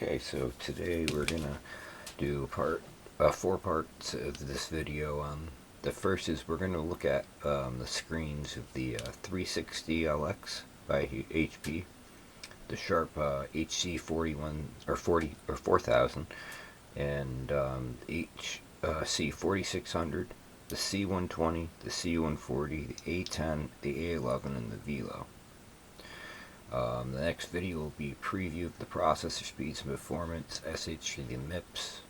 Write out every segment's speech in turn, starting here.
Okay, so today we're gonna do four parts of this video. The first is we're gonna look at the screens of the 360 LX by HP, the Sharp HC41 or 4000, and HC 4600, the C120, the C140, the A10, the A11, and the Velo. The next video will be a preview of the processor speeds and performance, SH to the MIPS,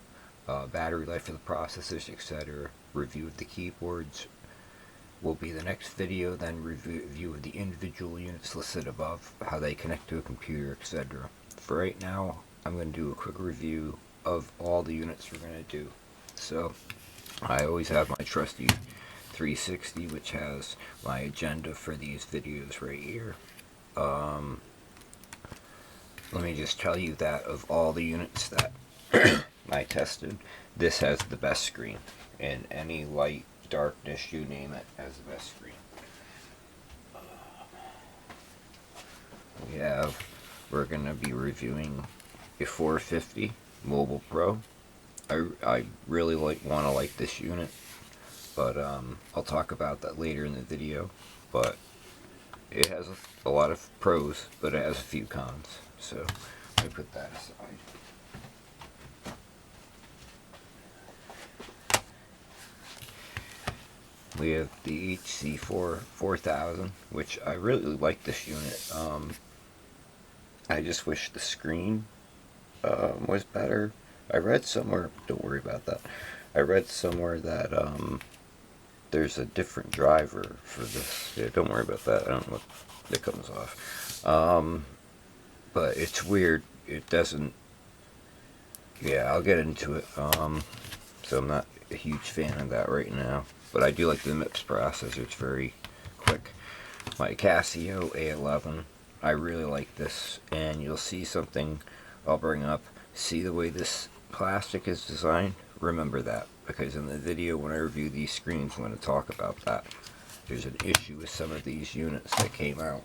battery life of the processors, etc. Review of the keyboards will be the next video, then review of the individual units listed above, how they connect to a computer, etc. For right now, I'm going to do a quick review of all the units we're going to do. So, I always have my trusty 360, which has my agenda for these videos right here. Let me just tell you that of all the units that I tested, this has the best screen. In any light, darkness, you name it, has the best screen. We're going to be reviewing a 450 Mobile Pro. I really want to like this unit, but I'll talk about that later in the video. But it has a lot of pros, but it has a few cons. So let me put that aside. We have the HC4 4000, which I really like this unit. I just wish the screen was better. I read somewhere, don't worry about that. I read somewhere that there's a different driver for this. Yeah, don't worry about that. I don't know what that comes off. But it's weird. It doesn't. Yeah, I'll get into it. So I'm not a huge fan of that right now. But I do like the MIPS processor. It's very quick. My Casio A11. I really like this. And you'll see something I'll bring up. See the way this plastic is designed? Remember that. Because in the video when I review these screens, I'm going to talk about that. There's an issue with some of these units that came out.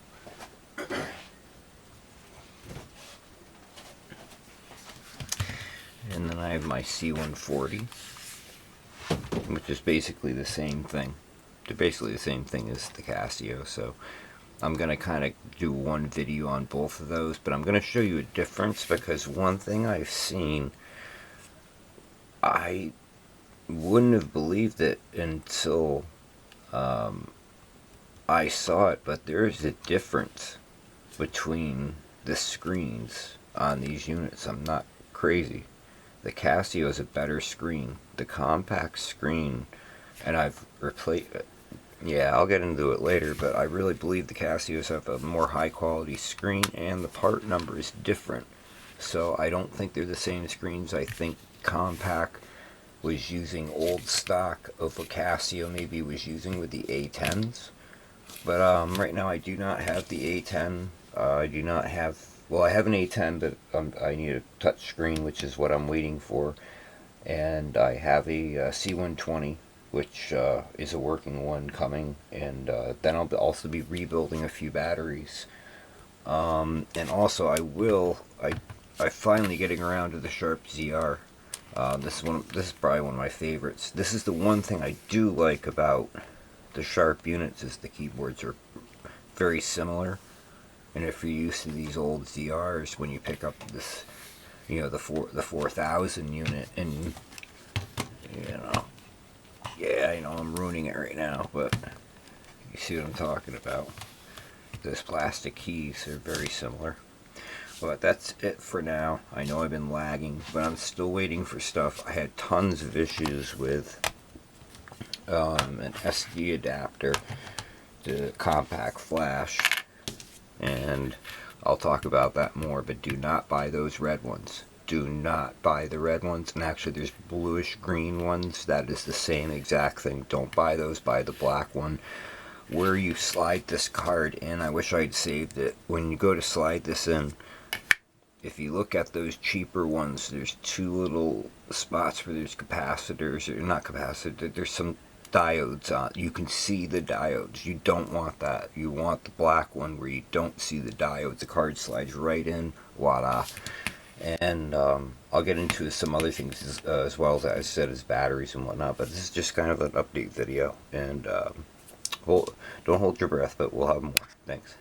And then I have my C140, which is basically the same thing. They're basically the same thing as the Casio, so I'm going to kind of do one video on both of those, but I'm going to show you a difference because one thing I've seen, I wouldn't have believed it until I saw it, but there is a difference between the screens on these units. I'm not crazy. The Casio is a better screen. The compact screen, and I've replaced it. Yeah, I'll get into it later, but I really believe the Casios have a more high quality screen, and the part number is different. So I don't think they're the same screens. I think compact was using old stock of what Casio maybe was using with the A10s. But right now I do not have the A10. I do not have. Well, I have an A10, but I need a touch screen, which is what I'm waiting for. And I have a C120, which is a working one coming. And then I'll also be rebuilding a few batteries. And also I'm finally getting around to the Sharp ZR. This is probably one of my favorites. This is the one thing I do like about the Sharp units is the keyboards are very similar. And if you're used to these old ZRs, when you pick up this, the 4000 unit, and I know I'm ruining it right now, but you see what I'm talking about. Those plastic keys are very similar. But that's it for now. I know I've been lagging, but I'm still waiting for stuff. I had tons of issues with an SD adapter, the compact flash. And I'll talk about that more, but do not buy those red ones. Do not buy the red ones. And actually there's bluish green ones. That is the same exact thing. Don't buy those. Buy the black one. Where you slide this card in, I wish I'd saved it. When you go to slide this in, if you look at those cheaper ones, there's two little spots where there's capacitors, or not capacitors, there's some diodes on. You can see the diodes. You don't want that. You want the black one where you don't see the diodes. The card slides right in. Voila. And I'll get into some other things as well, as I said, as batteries and whatnot. But this is just kind of an update video. And don't hold your breath, but we'll have more. Thanks.